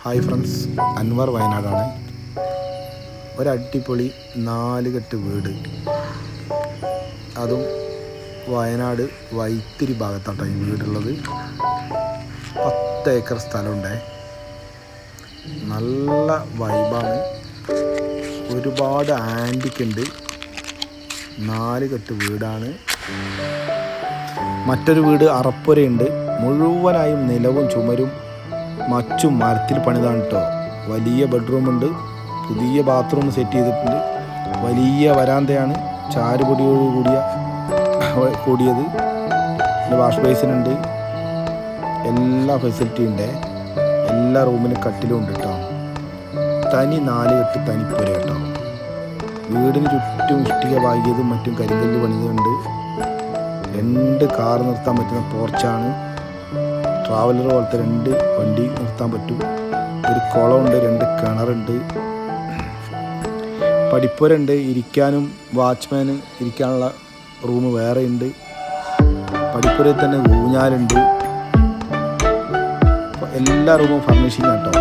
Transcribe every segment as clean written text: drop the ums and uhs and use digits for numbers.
Hi friends, Anwar വയനാടാണ്. ഒരടിപൊളി 4 കെട്ട് വീട്, അതും വയനാട് വൈത്തിരി ഭാഗത്താട്ടോ ഈ വീടുള്ളത്. 10 ഏക്കർ സ്ഥലമുണ്ടേ. നല്ല വൈബാണ്, ഒരുപാട് ആൻറ്റിക് ഉണ്ട്. 4 കെട്ട് വീടാണ്. മറ്റൊരു വീട് അറപ്പുരയുണ്ട്, മുഴുവനായും നിലവും ചുമരും മച്ചും മരത്തിൽ പണിതാണ് കേട്ടോ. വലിയ ബെഡ്റൂമുണ്ട്, പുതിയ ബാത്റൂം സെറ്റ് ചെയ്തിട്ടുണ്ട്, വലിയ വരാന്തയാണ്, ചാരുപൊടിയോട് കൂടിയത്. വാഷ് ബേസിനുണ്ട്, എല്ലാ ഫെസിലിറ്റിയും ഉണ്ട്. എല്ലാ റൂമിലും കട്ടിലും ഉണ്ട് കേട്ടോ. തനി 4 കെട്ട് തനിപ്പുര കേട്ടോ. വീടിന് ചുറ്റും ഇഷ്ടിക വാങ്ങിയതും മറ്റും കരിങ്കല്ല് പണിതുണ്ട്. 2 കാർ നിർത്താൻ പറ്റുന്ന പോർച്ചാണ്. ട്രാവലർ പോലത്തെ 2 വണ്ടി നിർത്താൻ പറ്റും. ഒരു കുളമുണ്ട്, 2 കിണറുണ്ട്, പഠിപ്പുരണ്ട്, ഇരിക്കാനും വാച്ച്മാന് ഇരിക്കാനുള്ള റൂം വേറെ ഉണ്ട്. പഠിപ്പുരയിൽ തന്നെ ഊഞ്ഞാലുണ്ട്. എല്ലാ റൂമും ഫർണിഷിങ് കേട്ടോ.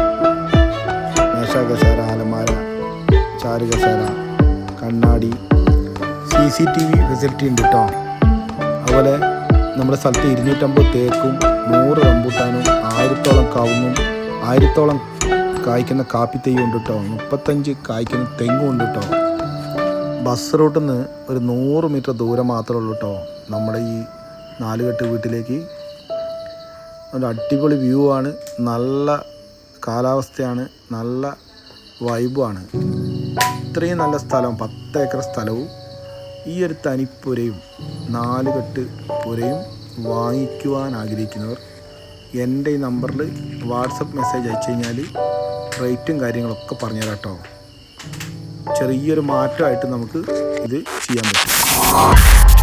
മേശ, കസേര, അലമാര, ചാരു കസേര, കണ്ണാടി, CCTV ഫെസിലിറ്റി ഉണ്ട് കേട്ടോ. അതുപോലെ നമ്മുടെ സ്ഥലത്ത് 250 തേക്കും 100 റംബൂട്ടാനും 1000-ഓളം കവുങ്ങും 1000-ഓളം കായ്ക്കുന്ന കാപ്പിത്തെയ്യും ഉണ്ട് കേട്ടോ. 35 കായ്ക്കുന്ന തെങ്ങും ഉണ്ട് കേട്ടോ. ബസ് റൂട്ടിൽ നിന്ന് ഒരു 100 മീറ്റർ ദൂരം മാത്രമേ ഉള്ളൂ കേട്ടോ നമ്മുടെ ഈ 4 കെട്ട് വീട്ടിലേക്ക്. ഒരു അടിപൊളി വ്യൂ ആണ്, നല്ല കാലാവസ്ഥയാണ്, നല്ല വൈബുമാണ്. ഇത്രയും നല്ല സ്ഥലം, 10 ഏക്കർ സ്ഥലവും ഈ ഒരു തനിപ്പുരയും 4 കെട്ട് പുരയും വാങ്ങിക്കുവാൻ ആഗ്രഹിക്കുന്നവർ എൻ്റെ ഈ നമ്പറിൽ വാട്സപ്പ് മെസ്സേജ് അയച്ചു കഴിഞ്ഞാൽ റേറ്റും കാര്യങ്ങളൊക്കെ പറഞ്ഞുതരാം കേട്ടോ. ചെറിയൊരു മാറ്റമായിട്ട് നമുക്ക് ഇത് ചെയ്യാൻ പറ്റും.